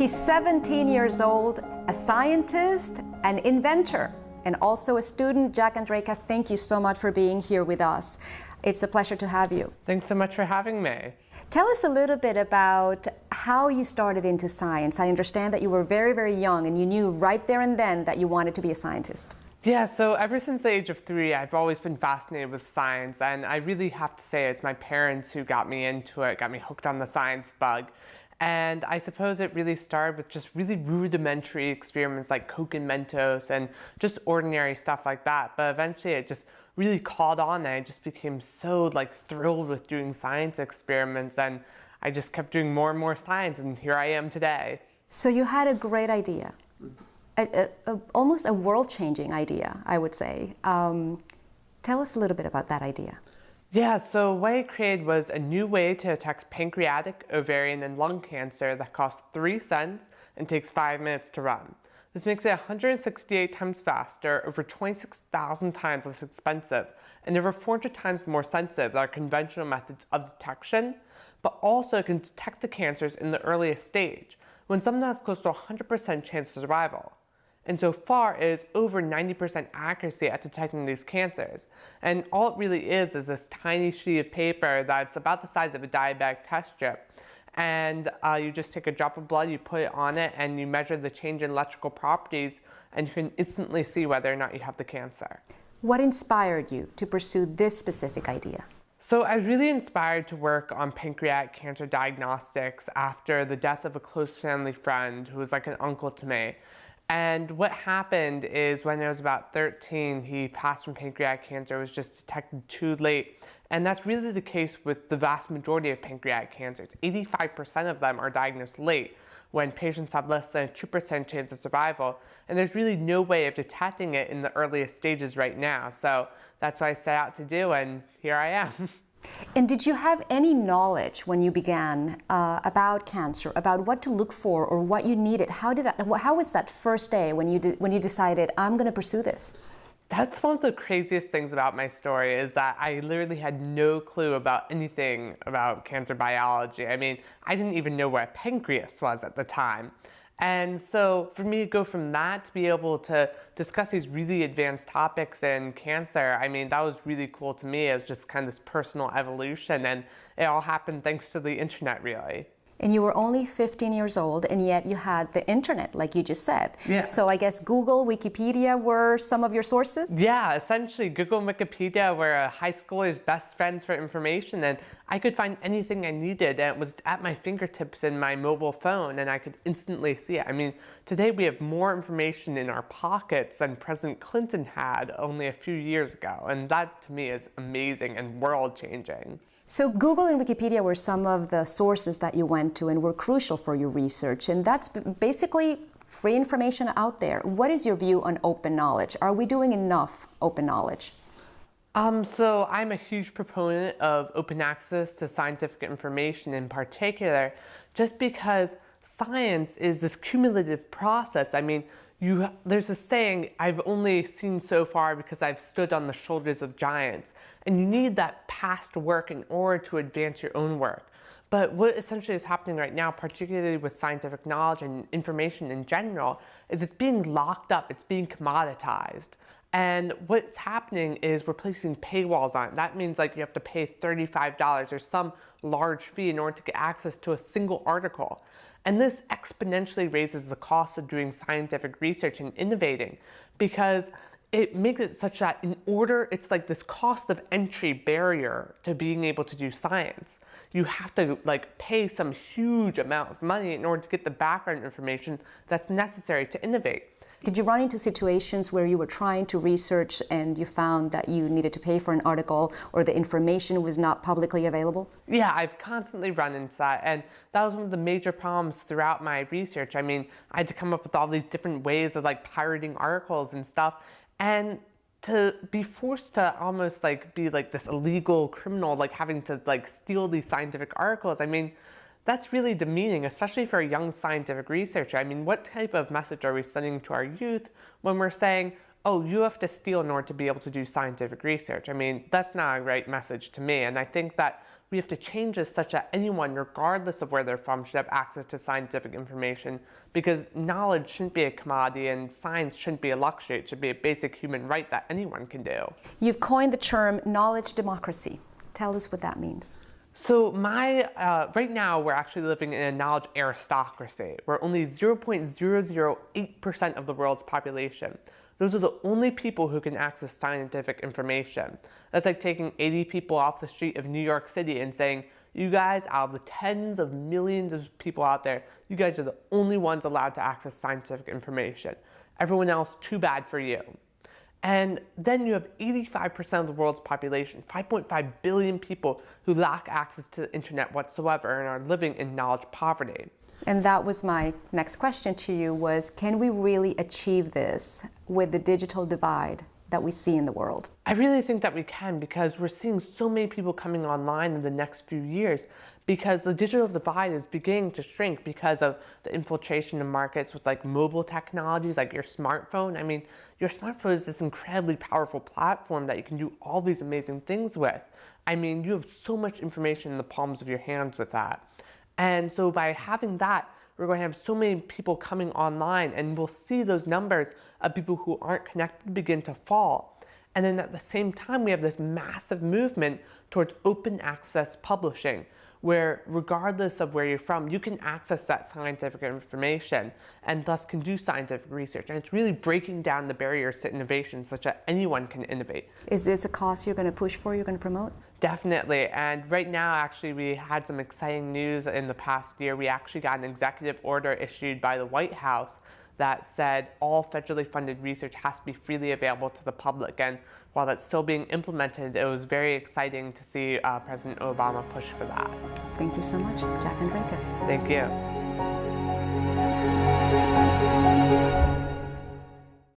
He's 17 years old, a scientist, an inventor, and also a student. Jack Andraka, thank you so much for being here with us. It's a pleasure to have you. Thanks so much for having me. Tell us a little bit about how you started into science. I understand that you were very, very young and you knew right there and then that you wanted to be a scientist. Yeah, so ever since the age of 3, I've always been fascinated with science, and I really have to say it's my parents who got me into it, got me hooked on the science bug. And I suppose it really started with just really rudimentary experiments like Coke and Mentos and just ordinary stuff like that. But eventually it just really caught on, and I just became so thrilled with doing science experiments, and I just kept doing more and more science, and here I am today. So you had a great idea, almost a world-changing idea, I would say. Tell us a little bit about that idea. Yeah, so what I created was a new way to detect pancreatic, ovarian, and lung cancer that costs 3 cents and takes 5 minutes to run. This makes it 168 times faster, over 26,000 times less expensive, and over 400 times more sensitive than our conventional methods of detection, but also it can detect the cancers in the earliest stage, when someone has close to 100% chance of survival. And so far it is over 90% accuracy at detecting these cancers. And all it really is this tiny sheet of paper that's about the size of a diabetic test strip. And you just take a drop of blood, you put it on it, and you measure the change in electrical properties, and you can instantly see whether or not you have the cancer. What inspired you to pursue this specific idea? So I was really inspired to work on pancreatic cancer diagnostics after the death of a close family friend who was like an uncle to me. And what happened is when I was about 13, he passed from pancreatic cancer. It was just detected too late. And that's really the case with the vast majority of pancreatic cancers. 85% of them are diagnosed late, when patients have less than a 2% chance of survival. And there's really no way of detecting it in the earliest stages right now. So that's what I set out to do, and here I am. And did you have any knowledge when you began about cancer, about what to look for or what you needed? How was that first day when you decided, I'm going to pursue this? That's one of the craziest things about my story, is that I literally had no clue about anything about cancer biology. I mean, I didn't even know what a pancreas was at the time. And so for me to go from that to be able to discuss these really advanced topics in cancer, I mean, that was really cool to me. It was just kind of this personal evolution, and it all happened thanks to the internet, really. And you were only 15 years old, and yet you had the internet, like you just said. Yeah. So I guess Google, Wikipedia were some of your sources? Yeah, essentially Google and Wikipedia were a high schooler's best friends for information, and I could find anything I needed, and it was at my fingertips in my mobile phone, and I could instantly see it. I mean, today we have more information in our pockets than President Clinton had only a few years ago, and that to me is amazing and world-changing. So Google and Wikipedia were some of the sources that you went to and were crucial for your research, and that's basically free information out there. What is your view on open knowledge? Are we doing enough open knowledge? So I'm a huge proponent of open access to scientific information in particular, just because science is this cumulative process. I mean, there's a saying, I've only seen so far because I've stood on the shoulders of giants. And you need that past work in order to advance your own work. But what essentially is happening right now, particularly with scientific knowledge and information in general, is it's being locked up, it's being commoditized. And what's happening is we're placing paywalls on it. That means you have to pay $35 or some large fee in order to get access to a single article. And this exponentially raises the cost of doing scientific research and innovating, because it makes it such that it's like this cost of entry barrier to being able to do science. You have to pay some huge amount of money in order to get the background information that's necessary to innovate. Did you run into situations where you were trying to research and you found that you needed to pay for an article or the information was not publicly available? Yeah, I've constantly run into that, and that was one of the major problems throughout my research. I mean, I had to come up with all these different ways of pirating articles and stuff, and to be forced to almost be this illegal criminal, having to steal these scientific articles, I mean, that's really demeaning, especially for a young scientific researcher. I mean, what type of message are we sending to our youth when we're saying, oh, you have to steal in order to be able to do scientific research. I mean, that's not a right message to me. And I think that we have to change this such that anyone, regardless of where they're from, should have access to scientific information, because knowledge shouldn't be a commodity and science shouldn't be a luxury. It should be a basic human right that anyone can do. You've coined the term knowledge democracy. Tell us what that means. So right now we're actually living in a knowledge aristocracy, where only 0.008% of the world's population, those are the only people who can access scientific information. That's like taking 80 people off the street of New York City and saying, you guys, out of the tens of millions of people out there, you guys are the only ones allowed to access scientific information. Everyone else, too bad for you. And then you have 85% of the world's population, 5.5 billion people who lack access to the internet whatsoever and are living in knowledge poverty. And that was my next question to you was, can we really achieve this with the digital divide that we see in the world? I really think that we can, because we're seeing so many people coming online in the next few years, because the digital divide is beginning to shrink because of the infiltration of markets with like mobile technologies like your smartphone. I mean, your smartphone is this incredibly powerful platform that you can do all these amazing things with. I mean, you have so much information in the palms of your hands with that. And so by having that, we're going to have so many people coming online, and we'll see those numbers of people who aren't connected begin to fall. And then at the same time, we have this massive movement towards open access publishing, where regardless of where you're from, you can access that scientific information and thus can do scientific research. And it's really breaking down the barriers to innovation such that anyone can innovate. Is this a cause you're going to push for, you're going to promote? Definitely. And right now, actually, we had some exciting news in the past year. We actually got an executive order issued by the White House that said all federally funded research has to be freely available to the public. And while that's still being implemented, it was very exciting to see President Obama push for that. Thank you so much, Jack Andraka. Thank you.